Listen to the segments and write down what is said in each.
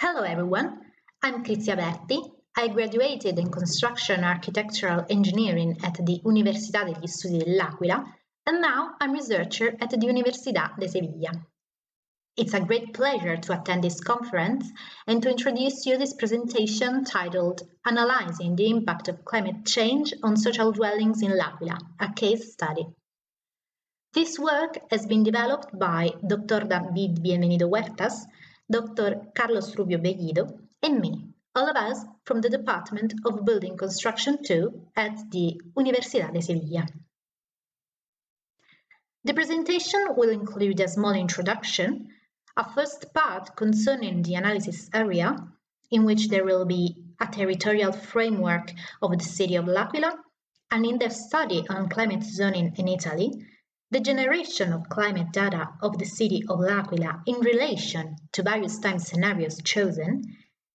Hello everyone, I'm Berti. I graduated in Construction Architectural Engineering at the Università degli Studi dell'Aquila and now I'm researcher at the Università de Sevilla. It's a great pleasure to attend this conference and to introduce you this presentation titled Analyzing the Impact of Climate Change on Social Dwellings in L'Aquila, a case study. This work has been developed by Dr. David Bienvenido Huertas, Dr. Carlos Rubio Bellido, and me, all of us from the Department of Building Construction II at the Universidad de Sevilla. The presentation will include a small introduction, a first part concerning the analysis area, in which there will be a territorial framework of the city of L'Aquila, an in-depth study on climate zoning in Italy, the generation of climate data of the city of L'Aquila in relation to various time scenarios chosen,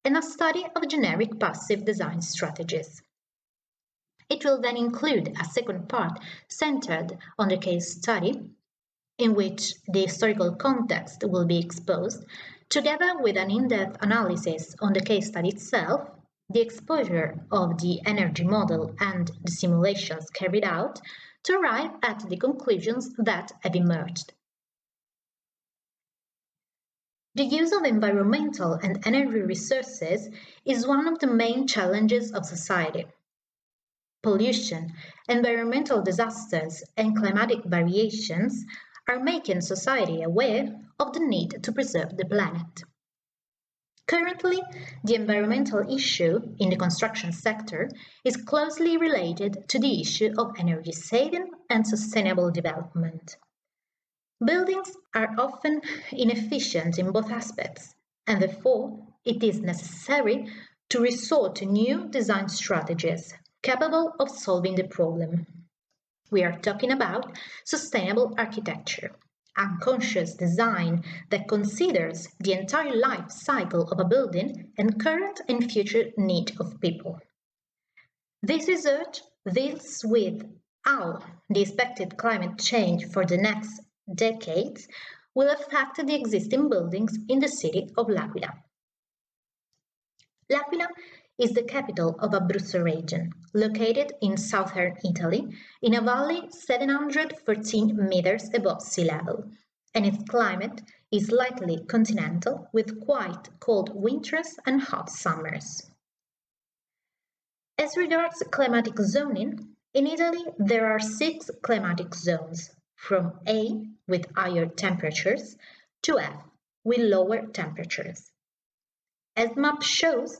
and a study of generic passive design strategies. It will then include a second part centered on the case study, in which the historical context will be exposed, together with an in-depth analysis on the case study itself, the exposure of the energy model and the simulations carried out, to arrive at the conclusions that have emerged. The use of environmental and energy resources is one of the main challenges of society. Pollution, environmental disasters, and climatic variations are making society aware of the need to preserve the planet. Currently, the environmental issue in the construction sector is closely related to the issue of energy saving and sustainable development. Buildings are often inefficient in both aspects, and therefore it is necessary to resort to new design strategies capable of solving the problem. We are talking about sustainable architecture, unconscious design that considers the entire life cycle of a building and current and future need of people. This research deals with how the expected climate change for the next decades will affect the existing buildings in the city of L'Aquila. L'Aquila is the capital of Abruzzo region, located in southern Italy, in a valley 714 meters above sea level, and its climate is lightly continental with quite cold winters and hot summers. As regards climatic zoning, in Italy there are 6 climatic zones, from A, with higher temperatures, to F, with lower temperatures. As the map shows,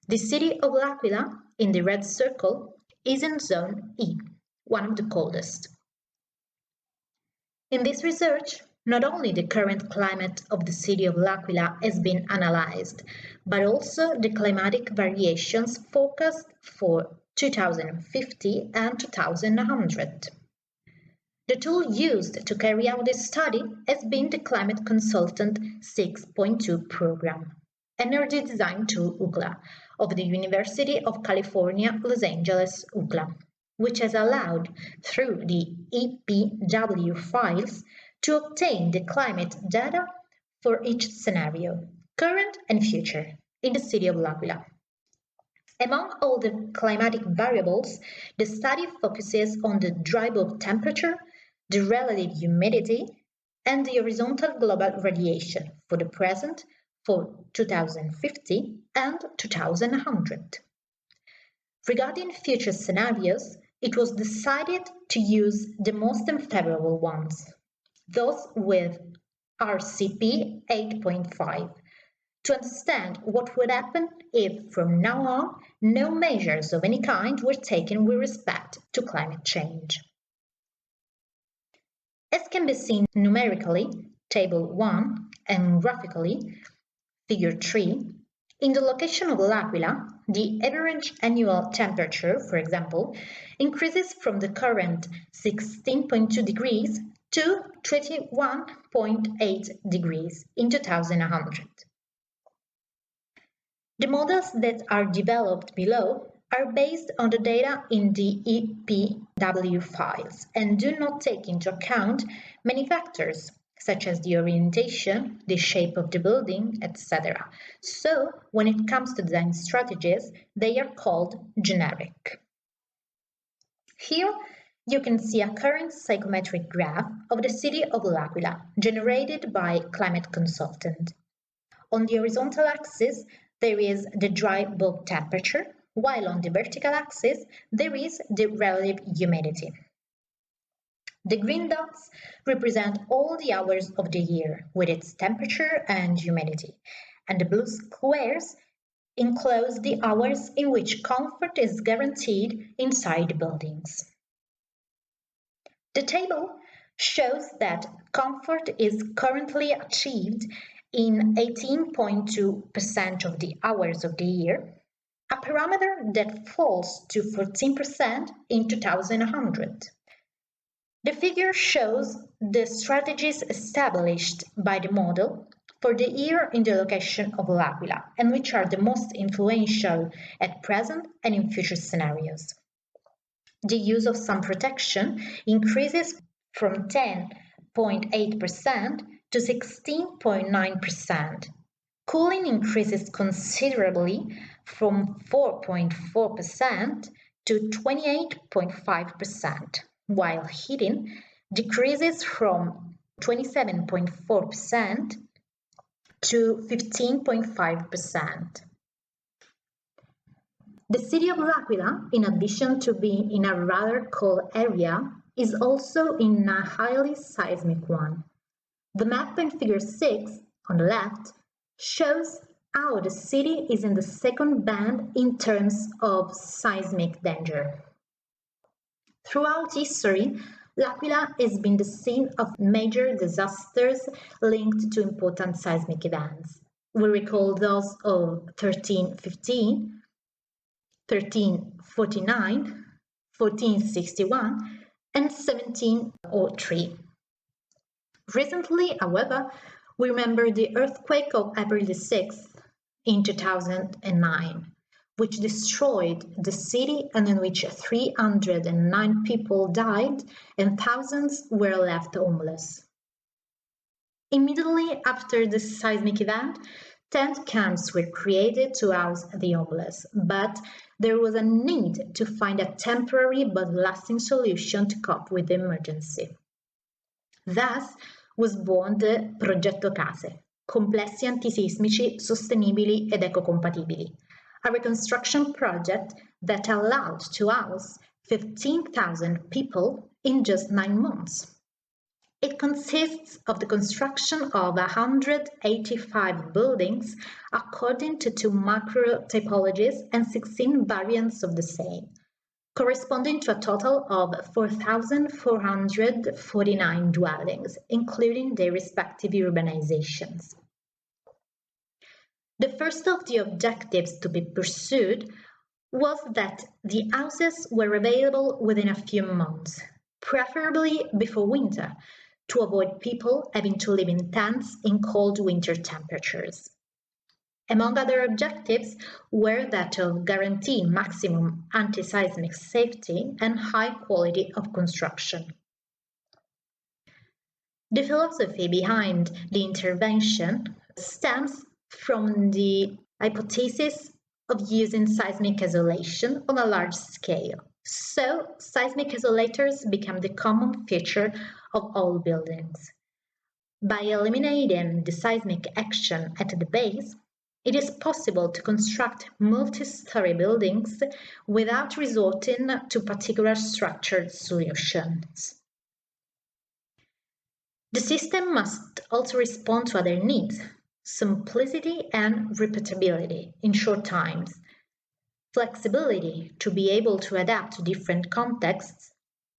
the city of L'Aquila, in the red circle, is in Zone E, one of the coldest. In this research, not only the current climate of the city of L'Aquila has been analyzed, but also the climatic variations forecast for 2050 and 2100. The tool used to carry out this study has been the Climate Consultant 6.2 program, Energy Design Tool UCLA, of the University of California, Los Angeles, UCLA, which has allowed, through the EPW files, to obtain the climate data for each scenario, current and future, in the city of L'Aquila. Among all the climatic variables, the study focuses on the dry bulb temperature, the relative humidity, and the horizontal global radiation for the present, for 2050 and 2100. Regarding future scenarios, it was decided to use the most unfavorable ones, those with RCP 8.5, to understand what would happen if, from now on, no measures of any kind were taken with respect to climate change. As can be seen numerically, Table 1, and graphically, Figure 3, in the location of L'Aquila, the average annual temperature, for example, increases from the current 16.2 degrees to 21.8 degrees in 2100. The models that are developed below are based on the data in the EPW files and do not take into account many factors, such as the orientation, the shape of the building, etc. So, when it comes to design strategies, they are called generic. Here, you can see a current psychometric graph of the city of L'Aquila, generated by Climate Consultant. On the horizontal axis, there is the dry bulb temperature, while on the vertical axis, there is the relative humidity. The green dots represent all the hours of the year with its temperature and humidity, and the blue squares enclose the hours in which comfort is guaranteed inside the buildings. The table shows that comfort is currently achieved in 18.2% of the hours of the year, a parameter that falls to 14% in 2100. The figure shows the strategies established by the model for the year in the location of L'Aquila and which are the most influential at present and in future scenarios. The use of sun protection increases from 10.8% to 16.9%. Cooling increases considerably from 4.4% to 28.5%, while heating decreases from 27.4% to 15.5%. The city of L'Aquila, in addition to being in a rather cold area, is also in a highly seismic one. The map in figure 6, on the left, shows how the city is in the second band in terms of seismic danger. Throughout history, L'Aquila has been the scene of major disasters linked to important seismic events. We recall those of 1315, 1349, 1461, and 1703. Recently, however, we remember the earthquake of April 6th in 2009, which destroyed the city and in which 309 people died and thousands were left homeless. Immediately after the seismic event, tent camps were created to house the homeless, but there was a need to find a temporary but lasting solution to cope with the emergency. Thus was born the Progetto Case, Complessi Antisismici Sostenibili ed Ecocompatibili, a reconstruction project that allowed to house 15,000 people in just 9 months. It consists of the construction of 185 buildings according to 2 macro typologies and 16 variants of the same, corresponding to a total of 4,449 dwellings, including their respective urbanizations. The first of the objectives to be pursued was that the houses were available within a few months, preferably before winter, to avoid people having to live in tents in cold winter temperatures. Among other objectives were that of guaranteeing maximum anti-seismic safety and high quality of construction. The philosophy behind the intervention stems from the hypothesis of using seismic isolation on a large scale. So, seismic isolators become the common feature of all buildings. By eliminating the seismic action at the base, it is possible to construct multi-story buildings without resorting to particular structured solutions. The system must also respond to other needs, simplicity and repeatability in short times, flexibility to be able to adapt to different contexts.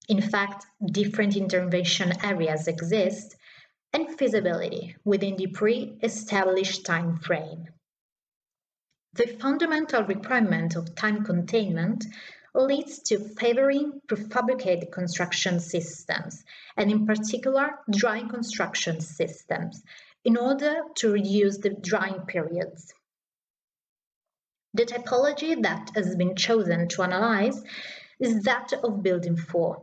In fact, different intervention areas exist, and feasibility within the pre-established time frame. The fundamental requirement of time containment leads to favoring prefabricated construction systems, and in particular dry construction systems, in order to reduce the drying periods. The typology that has been chosen to analyze is that of Building 4.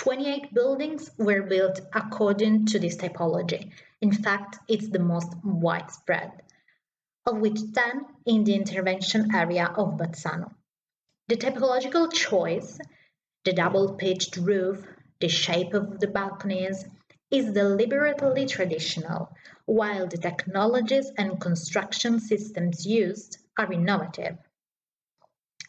28 buildings were built according to this typology. In fact, it's the most widespread, of which 10 in the intervention area of Bazzano. The typological choice, the double-pitched roof, the shape of the balconies, is deliberately traditional, while the technologies and construction systems used are innovative.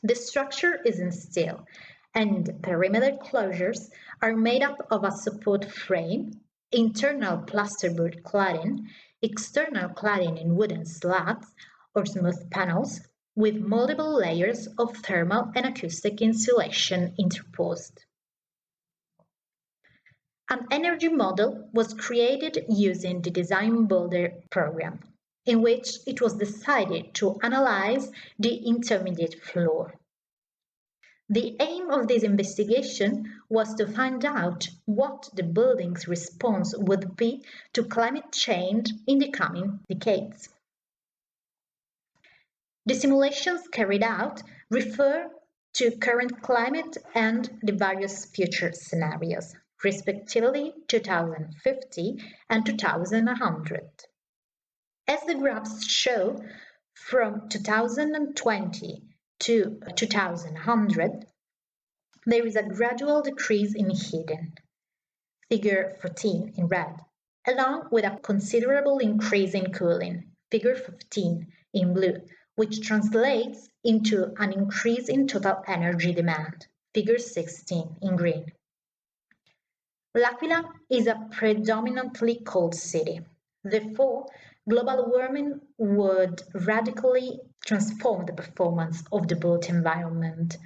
The structure is in steel, and perimeter closures are made up of a support frame, internal plasterboard cladding, external cladding in wooden slats or smooth panels, with multiple layers of thermal and acoustic insulation interposed. An energy model was created using the Design Builder program, in which it was decided to analyze the intermediate floor. The aim of this investigation was to find out what the building's response would be to climate change in the coming decades. The simulations carried out refer to current climate and the various future scenarios, respectively 2050 and 2100. As the graphs show, from 2020 to 2100, there is a gradual decrease in heating, figure 14 in red, along with a considerable increase in cooling, figure 15 in blue, which translates into an increase in total energy demand, figure 16 in green. L'Aquila is a predominantly cold city. Therefore, global warming would radically transform the performance of the built environment.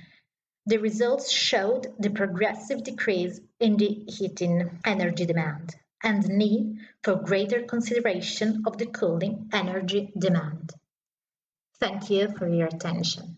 The results showed the progressive decrease in the heating energy demand and the need for greater consideration of the cooling energy demand. Thank you for your attention.